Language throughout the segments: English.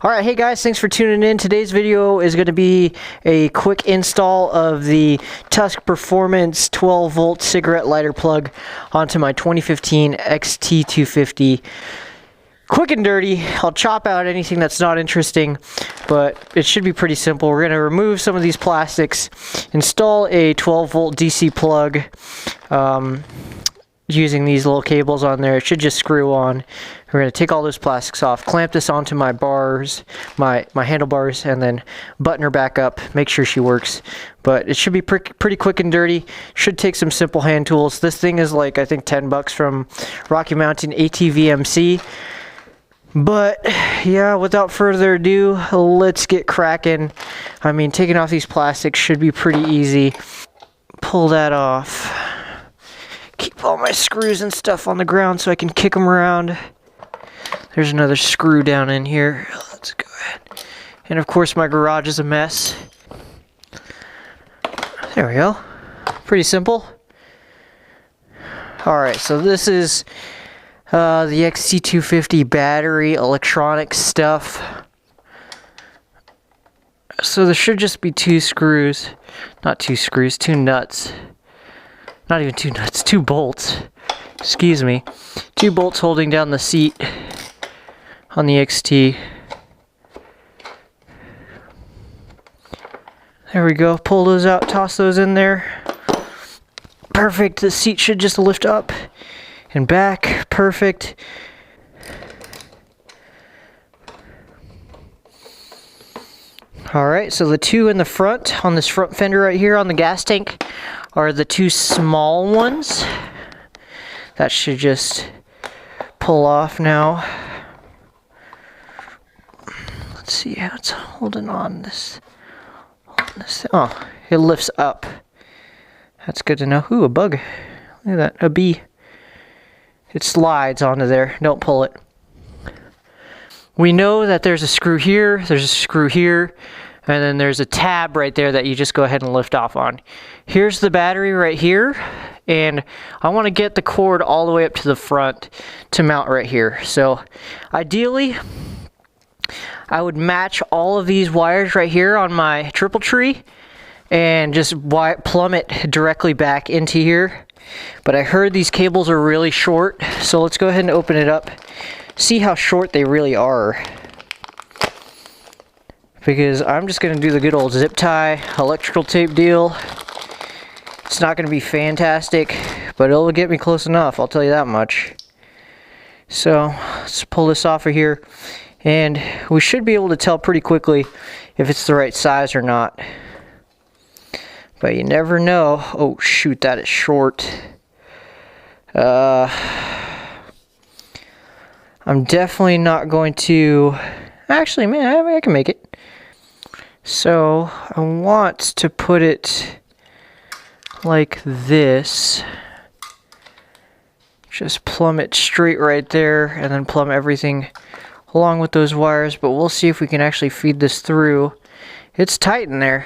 Alright, hey guys, thanks for tuning in. Today's video is going to be a quick install of the Tusk Performance 12 volt cigarette lighter plug onto my 2015 XT250. Quick and dirty. I'll chop out anything that's not interesting, but it should be pretty simple. We're going to remove some of these plastics, install a 12 volt DC plug using these little cables on there. It should just screw on. We're going to take all those plastics off, clamp this onto my bars, my handlebars, and then button her back up, make sure she works. But it should be pretty quick and dirty. Should take some simple hand tools. This thing is like, I think, 10 bucks from Rocky Mountain ATVMC. But yeah, without further ado, let's get cracking. I mean, taking off these plastics should be pretty easy. Pull that off. Keep all my screws and stuff on the ground so I can kick them around. There's another screw down in here. Let's go ahead. And of course my garage is a mess. There we go. Pretty simple. Alright, so this is the XT250 battery electronic stuff. So there should just be two screws. Not two screws, two nuts. Not even two nuts, two bolts. Excuse me. Two bolts holding down the seat on the XT. There we go. Pull those out, toss those in there. Perfect. The seat should just lift up and back. Perfect. Alright, so the two in the front, on this front fender right here on the gas tank, are the two small ones. That should just pull off now. Let's see how it's holding on this. Oh, it lifts up. That's good to know. Ooh, a bug. Look at that, a bee. It slides onto there. Don't pull it. We know that there's a screw here, there's a screw here, and then there's a tab right there that you just go ahead and lift off on. Here's the battery right here, and I want to get the cord all the way up to the front to mount right here. So ideally, I would match all of these wires right here on my triple tree and just plumb it directly back into here. But I heard these cables are really short, so let's go ahead and open it up. See how short they really are. Because I'm just going to do the good old zip tie electrical tape deal. It's not going to be fantastic, but it'll get me close enough, I'll tell you that much. So let's pull this off of here, and we should be able to tell pretty quickly if it's the right size or not. But you never know. Oh shoot, that is short. I'm definitely not going to... Actually, man, I can make it. So, I want to put it like this. Just plumb it straight right there, and then plumb everything along with those wires. But we'll see if we can actually feed this through. It's tight in there.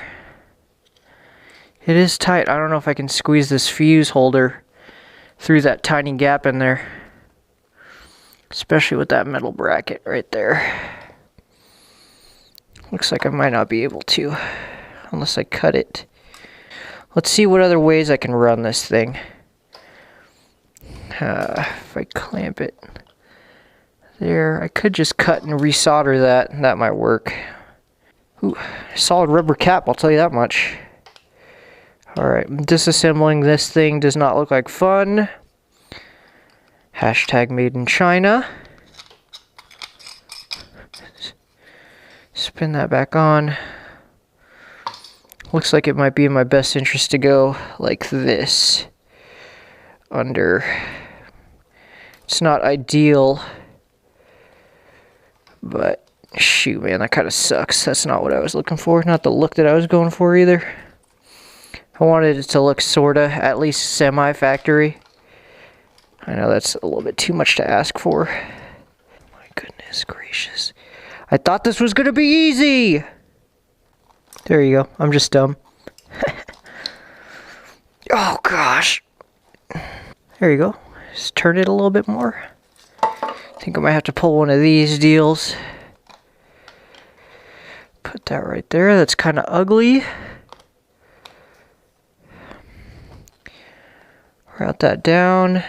It is tight. I don't know if I can squeeze this fuse holder through that tiny gap in there. Especially with that metal bracket right there. Looks like I might not be able to, unless I cut it. Let's see what other ways I can run this thing. If I clamp it there, I could just cut and resolder that, and that might work. Ooh, solid rubber cap, I'll tell you that much. Alright, disassembling this thing does not look like fun. Hashtag made in China. Spin that back on. Looks like it might be in my best interest to go like this. Under. It's not ideal. But shoot, man, that kind of sucks. That's not what I was looking for. Not the look that I was going for either. I wanted it to look sorta, at least semi-factory. I know that's a little bit too much to ask for. My goodness gracious. I thought this was going to be easy! There you go. I'm just dumb. Oh, gosh. There you go. Just turn it a little bit more. I think I might have to pull one of these deals. Put that right there. That's kind of ugly. Route that down.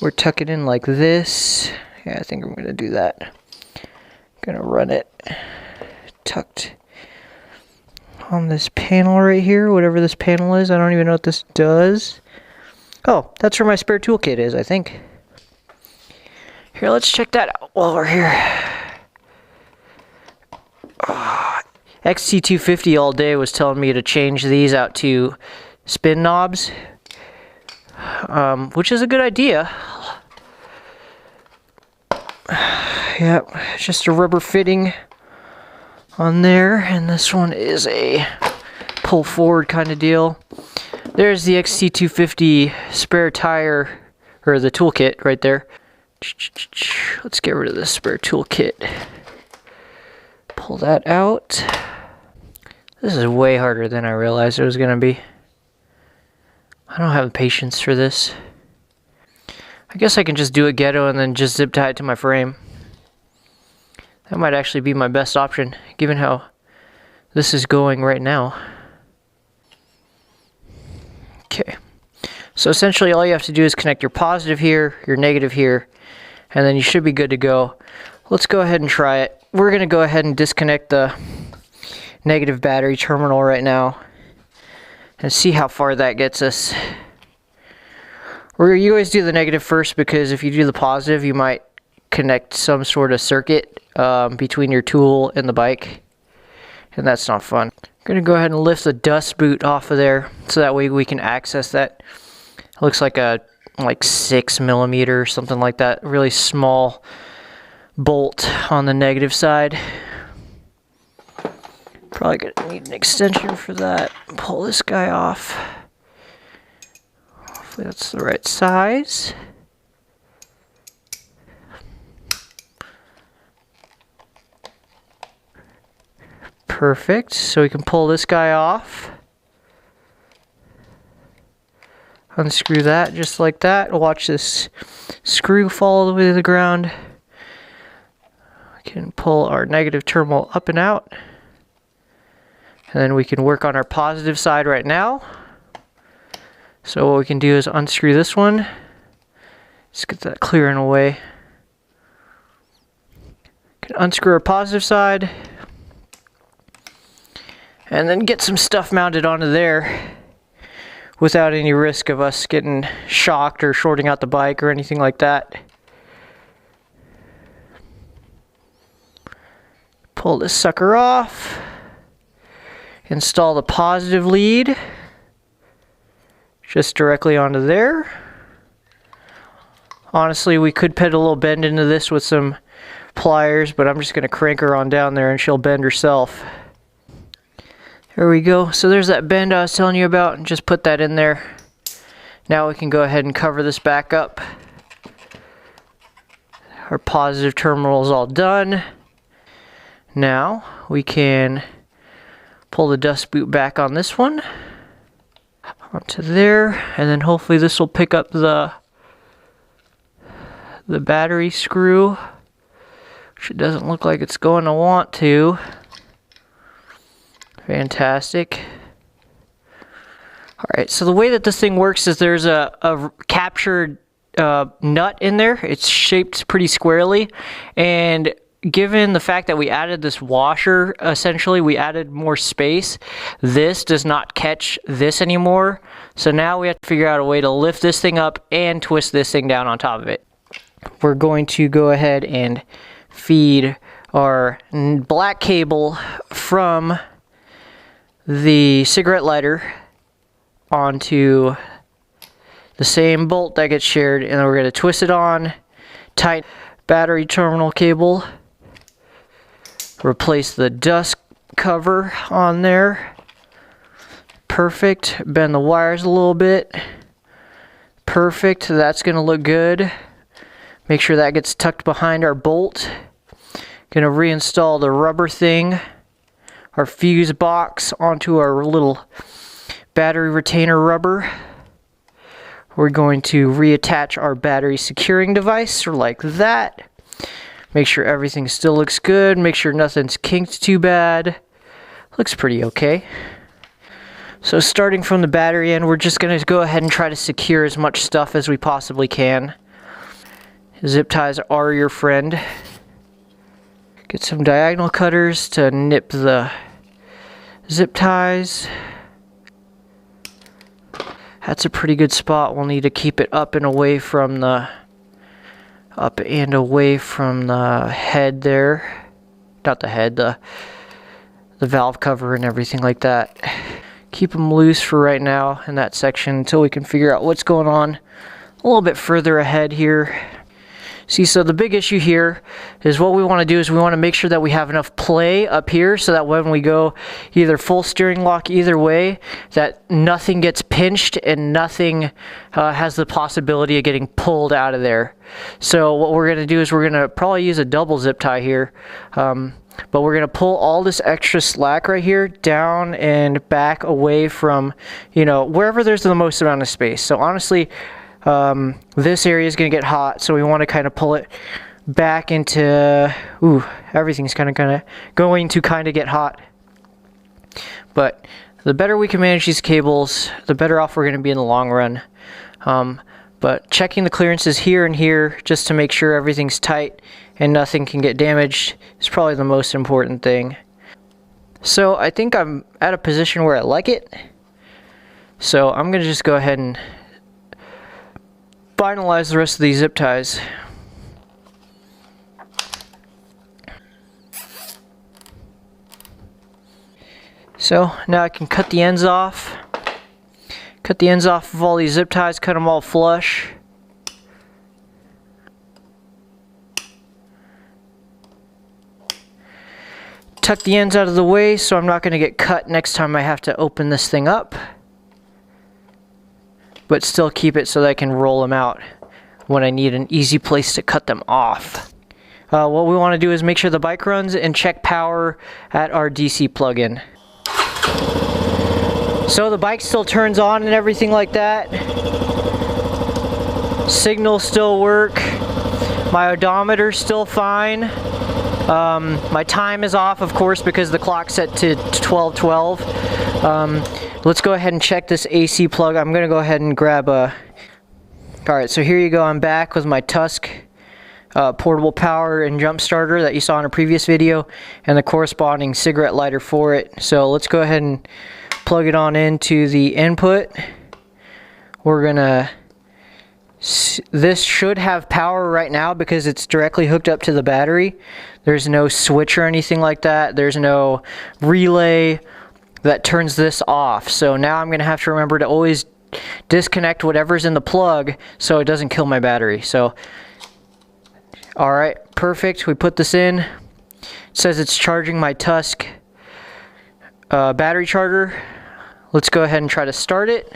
We're tucking in like this. Yeah, I think I'm going to do that. Going to run it tucked on this panel right here, whatever this panel is. I don't even know what this does. Oh, that's where my spare toolkit is, I think. Here, let's check that out while we're here. XT250 all day was telling me to change these out to spin knobs, which is a good idea. Yep, just a rubber fitting on there, and this one is a pull forward kind of deal. There's the XT250 spare tire, or the toolkit right there. Let's get rid of this spare toolkit. Pull that out. This is way harder than I realized it was going to be. I don't have the patience for this. I guess I can just do it ghetto and then just zip tie it to my frame. That might actually be my best option, given how this is going right now. Okay. So essentially all you have to do is connect your positive here, your negative here, and then you should be good to go. Let's go ahead and try it. We're going to go ahead and disconnect the negative battery terminal right now and see how far that gets us. You always do the negative first, because if you do the positive, you might connect some sort of circuit between your tool and the bike, and that's not fun. I'm going to go ahead and lift the dust boot off of there so that way we can access that. It looks like a 6mm or something like that, really small bolt on the negative side. Probably gonna need an extension for that. Pull this guy off. Hopefully that's the right size. Perfect. So we can pull this guy off. Unscrew that just like that. Watch this screw fall all the way to the ground. We can pull our negative terminal up and out. And then we can work on our positive side right now. So what we can do is unscrew this one. Just get that clearing away. Can unscrew our positive side. And then get some stuff mounted onto there without any risk of us getting shocked or shorting out the bike or anything like that. Pull this sucker off. Install the positive lead just directly onto there. Honestly, we could put a little bend into this with some pliers, but I'm just going to crank her on down there and she'll bend herself. There we go. So there's that bend I was telling you about, and just put that in there. Now we can go ahead and cover this back up. Our positive terminal is all done. Now we can pull the dust boot back on this one onto there, and then hopefully this will pick up the battery screw, which it doesn't look like it's going to want to. Fantastic. Alright, so the way that this thing works is there's a captured nut in there. It's shaped pretty squarely, and given the fact that we added this washer, essentially we added more space, this does not catch this anymore. So now we have to figure out a way to lift this thing up and twist this thing down on top of it. We're going to go ahead and feed our black cable from the cigarette lighter onto the same bolt that gets shared, and then we're going to twist it on, tight battery terminal cable, replace the dust cover on there. Perfect. Bend the wires a little bit. Perfect. That's going to look good. Make sure that gets tucked behind our bolt. Going to reinstall the rubber thing, our fuse box, onto our little battery retainer rubber. We're going to reattach our battery securing device like that. Make sure everything still looks good. Make sure nothing's kinked too bad. Looks pretty okay. So starting from the battery end, we're just going to go ahead and try to secure as much stuff as we possibly can. Zip ties are your friend. Get some diagonal cutters to nip the zip ties. That's a pretty good spot. We'll need to keep it up and away from the head there. Not the head, the valve cover and everything like that. Keep them loose for right now in that section until we can figure out what's going on a little bit further ahead here. See, so the big issue here is what we want to do is we want to make sure that we have enough play up here so that when we go either full steering lock either way, that nothing gets pinched and nothing has the possibility of getting pulled out of there. So what we're going to do is we're going to probably use a double zip tie here. But we're going to pull all this extra slack right here down and back away from, you know, wherever there's the most amount of space. So honestly, this area is going to get hot, so we want to kind of pull it back into, everything's kind of going to get hot. But the better we can manage these cables, the better off we're going to be in the long run. But checking the clearances here and here just to make sure everything's tight and nothing can get damaged is probably the most important thing. So I think I'm at a position where I like it. So I'm going to just go ahead and finalize the rest of these zip ties. So now I can cut the ends off. Cut the ends off of all these zip ties, cut them all flush. Tuck the ends out of the way so I'm not going to get cut next time I have to open this thing up. But still keep it so that I can roll them out when I need an easy place to cut them off. What we want to do is make sure the bike runs and check power at our DC plug-in. So the bike still turns on and everything like that. Signals still work. My odometer's still fine. My time is off, of course, because the clock's set to 12:12. Let's go ahead and check this AC plug. I'm going to go ahead and grab a... Alright, so here you go. I'm back with my Tusk portable power and jump starter that you saw in a previous video, and the corresponding cigarette lighter for it. So let's go ahead and plug it on into the input. We're gonna... This should have power right now because it's directly hooked up to the battery. There's no switch or anything like that. There's no relay that turns this off. So now I'm gonna have to remember to always disconnect whatever's in the plug so it doesn't kill my battery. So, alright, perfect. We put this in. It says it's charging my Tusk battery charger. Let's go ahead and try to start it.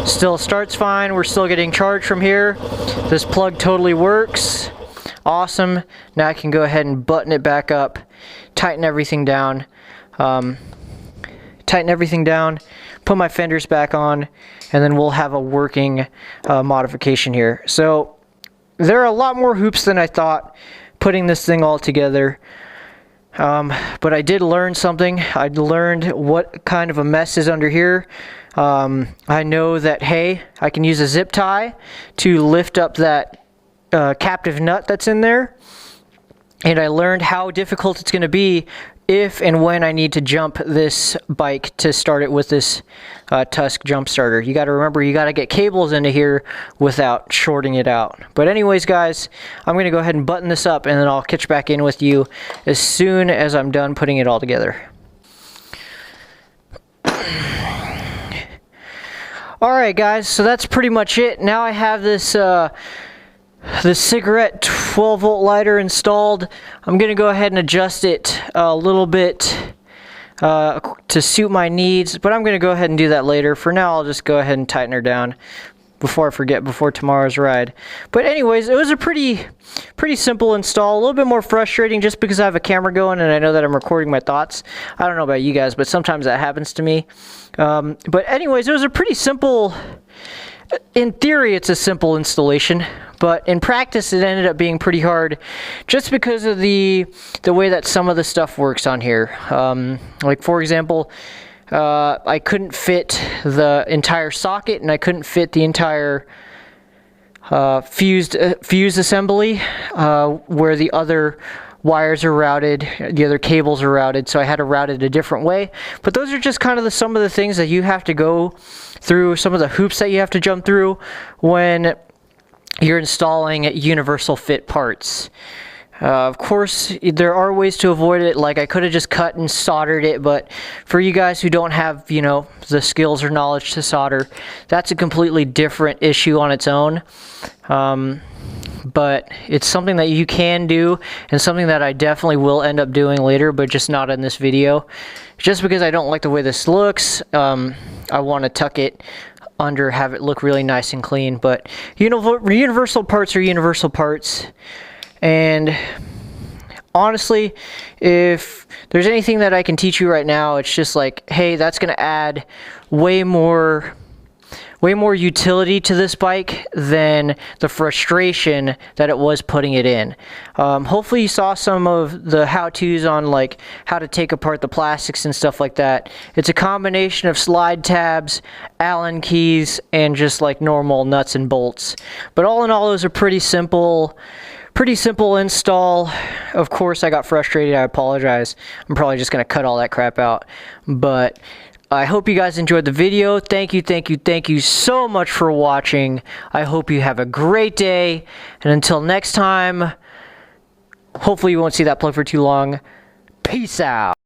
Still starts fine. We're still getting charged from here. This plug totally works. Awesome. Now I can go ahead and button it back up, tighten everything down, put my fenders back on, and then we'll have a working modification here. So there are a lot more hoops than I thought putting this thing all together. But I did learn something. I learned what kind of a mess is under here. I know that, hey, I can use a zip tie to lift up that captive nut that's in there. And I learned how difficult it's going to be if and when I need to jump this bike to start it with this Tusk jump starter. You got to remember, you got to get cables into here without shorting it out. But anyways, guys, I'm going to go ahead and button this up, and then I'll catch back in with you as soon as I'm done putting it all together. Alright guys, so that's pretty much it. Now I have this the cigarette 12-volt lighter installed. I'm going to go ahead and adjust it a little bit to suit my needs, but I'm going to go ahead and do that later. For now, I'll just go ahead and tighten her down before I forget, before tomorrow's ride. But anyways, it was a pretty simple install. A little bit more frustrating just because I have a camera going and I know that I'm recording my thoughts. I don't know about you guys, but sometimes that happens to me. But anyways, it was a pretty simple... In theory, it's a simple installation, But in practice, it ended up being pretty hard just because of the way that some of the stuff works on here. Like, for example, I couldn't fit the entire socket, and I couldn't fit the entire fuse assembly where the other wires are routed, the other cables are routed, so I had to route it a different way. But those are just kind of some of the things that you have to go through, some of the hoops that you have to jump through when you're installing universal fit parts. Of course, there are ways to avoid it. Like, I could have just cut and soldered it, but for you guys who don't have, you know, the skills or knowledge to solder, that's a completely different issue on its own. But it's something that you can do, and something that I definitely will end up doing later, but just not in this video. Just because I don't like the way this looks, I want to tuck it under, have it look really nice and clean. But universal parts are universal parts. And honestly, if there's anything that I can teach you right now, it's just like, hey, that's going to add way more utility to this bike than the frustration that it was putting it in. Hopefully you saw some of the how-tos on like how to take apart the plastics and stuff like that. It's a combination of slide tabs, Allen keys, and just like normal nuts and bolts. But all in all, those are pretty simple install. Of course, I got frustrated. I apologize. I'm probably just going to cut all that crap out. But I hope you guys enjoyed the video. Thank you so much for watching. I hope you have a great day. And until next time, hopefully you won't see that plug for too long. Peace out.